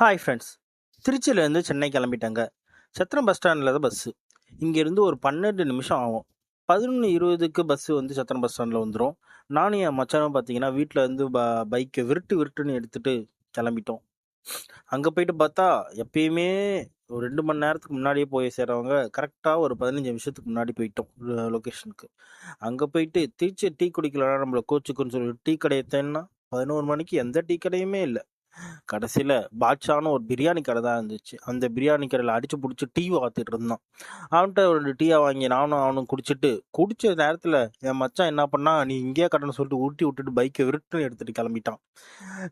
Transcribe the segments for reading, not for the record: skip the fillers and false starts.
Hi friends. திருச்சியிலேருந்து சென்னை கிளம்பிட்டேங்க. சத்திரம் bus ஸ்டாண்டில் தான் பஸ்ஸு. இங்கேருந்து ஒரு 12 நிமிஷம் ஆகும். 11:20க்கு பஸ்ஸு வந்து சத்திரம் பஸ் ஸ்டாண்டில் வந்துடும். நானும் என் மச்சானும் பார்த்தீங்கன்னா வீட்டில் இருந்து பைக்கை விருட்டுன்னு எடுத்துகிட்டு கிளம்பிட்டோம். அங்கே போயிட்டு பார்த்தா எப்பயுமே ஒரு 2 மணி நேரத்துக்கு முன்னாடியே போய் சேர்றவங்க கரெக்டாக ஒரு 15 நிமிஷத்துக்கு முன்னாடி போயிட்டோம் லொக்கேஷனுக்கு. அங்கே போயிட்டு திருச்சி டீ குடிக்கலன்னா நம்மளை கோச்சுக்குன்னு சொல்லி டீ கடையை தேடினா 11 மணிக்கு எந்த டீ கடையுமே இல்லை. கடைசியில் பாட்ஷான்னு ஒரு பிரியாணி கடை தான் இருந்துச்சு. அந்த பிரியாணி கடையில் அடிச்சு பிடிச்சி டீ வாத்துட்டு இருந்தான். அவன்கிட்ட ஒரு டீயை வாங்கி அவனும் குடிச்ச நேரத்தில் என் மச்சான் என்ன பண்ணா, நீ இங்கேயே கட்டணம் சொல்லிட்டு ஊட்டி விட்டுட்டு பைக்கை விருட்டுன்னு எடுத்துட்டு கிளம்பிட்டான்.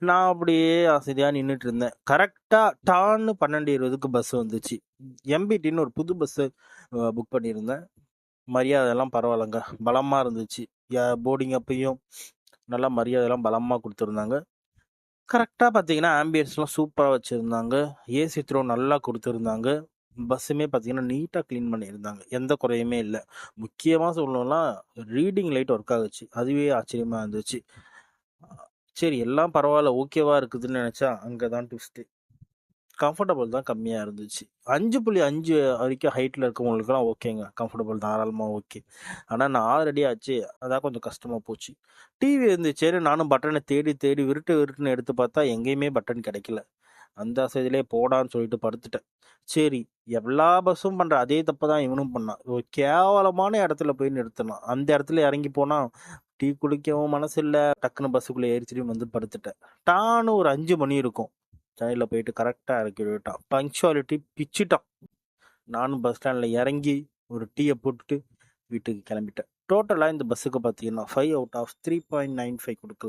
நான் அப்படியே ஆசையாக நின்றுட்டு இருந்தேன். கரெக்டாக டான்னு 12:20க்கு பஸ் வந்துச்சு. எம்பிடின்னு ஒரு புது பஸ்ஸு புக் பண்ணியிருந்தேன். மரியாதையெல்லாம் பரவாயில்லைங்க, பலமாக இருந்துச்சு. போர்டிங் அப்பையும் நல்லா மரியாதையெல்லாம் பலமாக கொடுத்துருந்தாங்க. கரெக்டாக பார்த்தீங்கன்னா ஆம்பியன்ஸ்லாம் சூப்பராக வச்சுருந்தாங்க. ஏசி த்ரோ நல்லா கொடுத்துருந்தாங்க. பஸ்ஸுமே பார்த்தீங்கன்னா நீட்டாக க்ளீன் பண்ணியிருந்தாங்க. எந்த குறையுமே இல்லை. முக்கியமாக சொல்லணும்னா ரீடிங் லைட் ஒர்க் ஆகுச்சு. அதுவே ஆச்சரியமாக இருந்துச்சு. சரி, எல்லாம் பரவாயில்ல, ஓகேவா இருக்குதுன்னு நினச்சா அங்கே தான் ட்விஸ்ட்டு. கம்ஃபர்டபுள் தான் கம்மியாக இருந்துச்சு. 5.5 வரைக்கும் ஹைட்டில் இருக்கவங்களுக்குலாம் ஓகேங்க, கம்ஃபர்டபுள் தாராளமாக ஓகே. ஆனால் நான் 6 அடி ஆச்சு, அதான் கொஞ்சம் கஷ்டமாக போச்சு. டிவி இருந்துச்சேன்னு நானும் பட்டனை தேடி தேடி விருட்டுன்னு எடுத்து பார்த்தா எங்கேயுமே பட்டன் கிடைக்கல. அந்த அசதியிலே போடான்னு சொல்லிட்டு படுத்துட்டேன். சரி, எல்லா பஸ்ஸும் பண்ணுற அதே தப்பு தான் இவனும் பண்ணான். ஒரு கேவலமான இடத்துல போய் நிறுத்தினான். அந்த இடத்துல இறங்கி போனால் டீ குடிக்கவும் மனசு இல்லை. டக்குன்னு பஸ்ஸுக்குள்ளே ஏறிச்சிட்டு வந்து படுத்துட்டேன். டான்னு ஒரு 5 மணி இருக்கும். சென்னையில் போயிட்டு கரெக்டாக இறக்கி விட்டான். பங்க்சுவாலிட்டி பிச்சுட்டான். நானும் பஸ் ஸ்டாண்டில் இறங்கி ஒரு டீயை போட்டுட்டு வீட்டுக்கு கிளம்பிட்டேன். டோட்டலாக இந்த பஸ்ஸுக்கு பார்த்தீங்கன்னா 5 out of 3.95 கொடுக்கல.